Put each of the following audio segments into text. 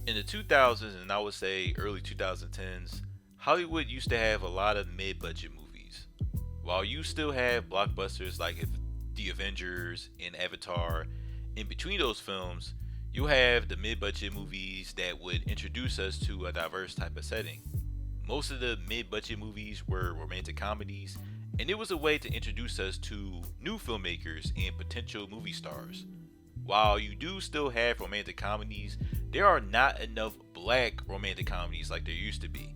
In the 2000s and I would say early 2010s, Hollywood used to have a lot of mid-budget movies. While you still have blockbusters like The Avengers and Avatar, in between those films, you have the mid-budget movies that would introduce us to a diverse type of setting. Most of the mid-budget movies were romantic comedies, and it was a way to introduce us to new filmmakers and potential movie stars. While you do still have romantic comedies, there are not enough black romantic comedies like there used to be.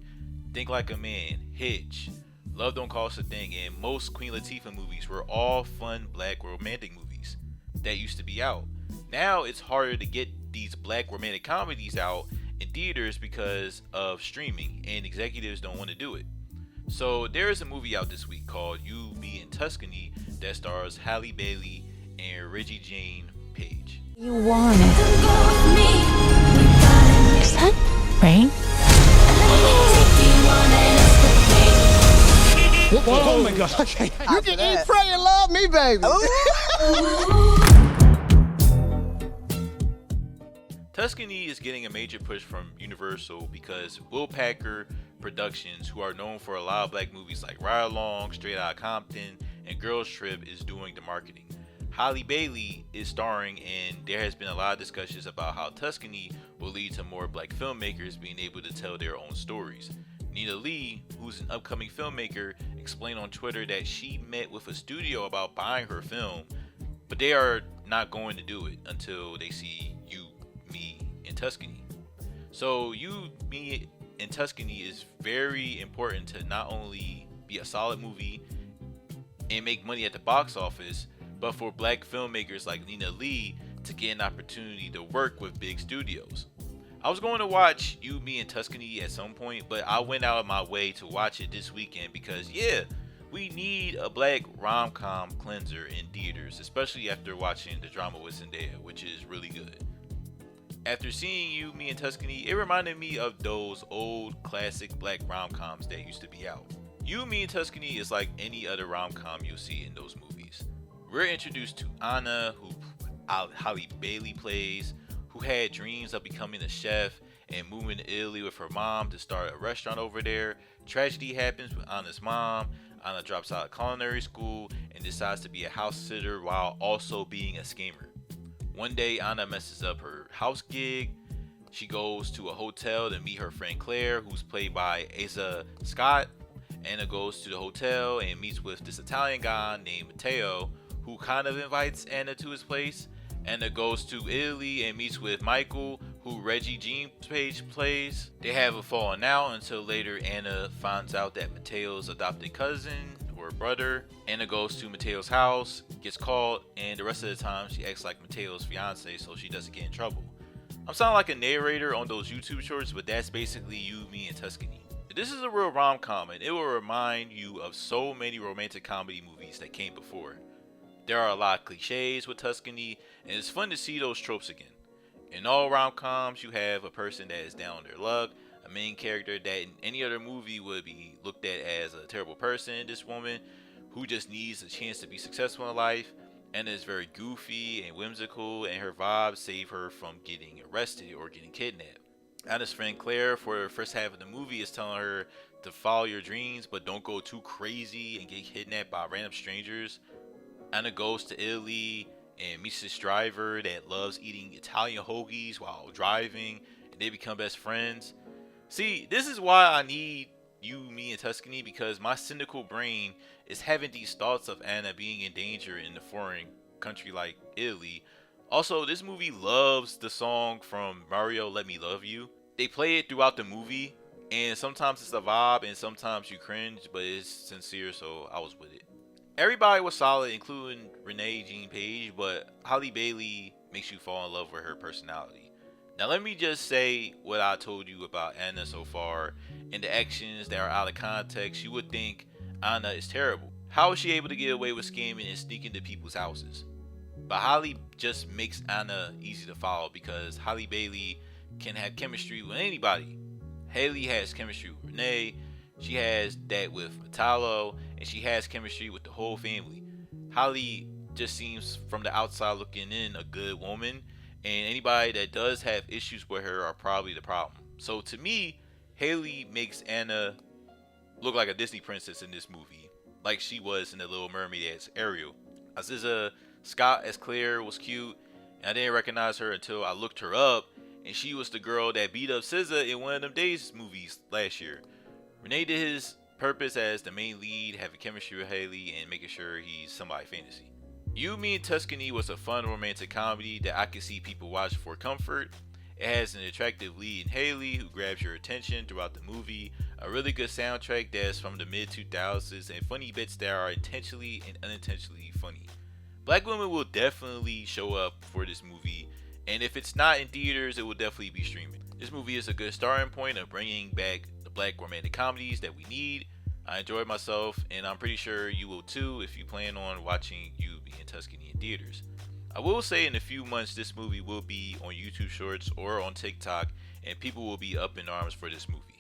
Think Like a Man, Hitch, Love Don't Cost a Thing, and most Queen Latifah movies were all fun black romantic movies that used to be out. Now it's harder to get these black romantic comedies out in theaters because of streaming, and executives don't want to do it. So there is a movie out this week called You, Me, and Tuscany that stars Halle Bailey and Reggie Jane Page. You want it. Is that rain? Oh my God. Okay. You can eat, pray, and love me, baby. Tuscany is getting a major push from Universal because Will Packer Productions, who are known for a lot of black movies like Ride Along, Straight Outta Compton, and Girls Trip, is doing the marketing. Halle Bailey is starring, and there has been a lot of discussions about how Tuscany will lead to more black filmmakers being able to tell their own stories. Nina Lee, who's an upcoming filmmaker, explained on Twitter that she met with a studio about buying her film, but they are not going to do it until they see You, Me, and Tuscany. So You, Me, and Tuscany is very important to not only be a solid movie and make money at the box office, but for black filmmakers like Nina Lee to get an opportunity to work with big studios. I was going to watch You, Me, and Tuscany at some point, but I went out of my way to watch it this weekend because, yeah, we need a black rom-com cleanser in theaters, especially after watching the drama with Zendaya, which is really good. After seeing You, Me, and Tuscany, it reminded me of those old classic black rom-coms that used to be out. You, Me, and Tuscany is like any other rom-com you'll see in those movies. We're introduced to Anna, who Halle Bailey plays, who had dreams of becoming a chef and moving to Italy with her mom to start a restaurant over there. Tragedy happens with Anna's mom. Anna drops out of culinary school and decides to be a house sitter while also being a schemer. One day, Anna messes up her house gig. She goes to a hotel to meet her friend Claire, who's played by Asa Scott. Anna goes to the hotel and meets with this Italian guy named Matteo, who kind of invites Anna to his place. Anna goes to Italy and meets with Michael, who Reggie Jean Page plays. They have a falling out until later Anna finds out that Matteo's adopted cousin or brother. Anna goes to Matteo's house, gets called, and the rest of the time she acts like Matteo's fiance so she doesn't get in trouble. I'm sounding like a narrator on those YouTube shorts, but that's basically You, Me, and Tuscany. This is a real rom-com, and it will remind you of so many romantic comedy movies that came before. There are a lot of cliches with Tuscany, and it's fun to see those tropes again. In all rom-coms, you have a person that is down on their luck, a main character that in any other movie would be looked at as a terrible person. This woman who just needs a chance to be successful in life, and is very goofy and whimsical, and her vibes save her from getting arrested or getting kidnapped. Anna's friend Claire, for the first half of the movie, is telling her to follow your dreams, but don't go too crazy and get kidnapped by random strangers. Anna goes to Italy and meets this driver that loves eating Italian hoagies while driving, and they become best friends. See, this is why I need You, Me, and Tuscany, because my cynical brain is having these thoughts of Anna being in danger in a foreign country like Italy. Also, this movie loves the song from Mario, Let Me Love You. They play it throughout the movie, and sometimes it's a vibe and sometimes you cringe, but it's sincere, so I was with it. Everybody was solid, including Renee Jean Page, but Halle Bailey makes you fall in love with her personality. Now let me just say what I told you about Anna so far. In the actions that are out of context, you would think Anna is terrible. How is she able to get away with scamming and sneaking to people's houses? But Halle just makes Anna easy to follow because Halle Bailey can have chemistry with anybody. Haley has chemistry with Renee. She has that with Metallo, and she has chemistry with the whole family. Halle just seems, from the outside looking in, a good woman, and anybody that does have issues with her are probably the problem. So to me, Haley makes Anna look like a Disney princess in this movie, like she was in The Little Mermaid as Ariel. Aziza Scott as Claire was cute, and I didn't recognize her until I looked her up, and she was the girl that beat up SZA in one of them Days movies last year. Renee did his purpose as the main lead, having chemistry with Haley and making sure he's somebody fantasy. You, Me, and Tuscany was a fun romantic comedy that I could see people watch for comfort. It has an attractive lead in Haley who grabs your attention throughout the movie, a really good soundtrack that's from the mid 2000s, and funny bits that are intentionally and unintentionally funny. Black women will definitely show up for this movie, and if it's not in theaters, it will definitely be streaming. This movie is a good starting point of bringing back the black romantic comedies that we need. I enjoyed myself, and I'm pretty sure you will too if you plan on watching You, Me, and Tuscany in theaters. I will say in a few months this movie will be on YouTube Shorts or on TikTok, and people will be up in arms for this movie.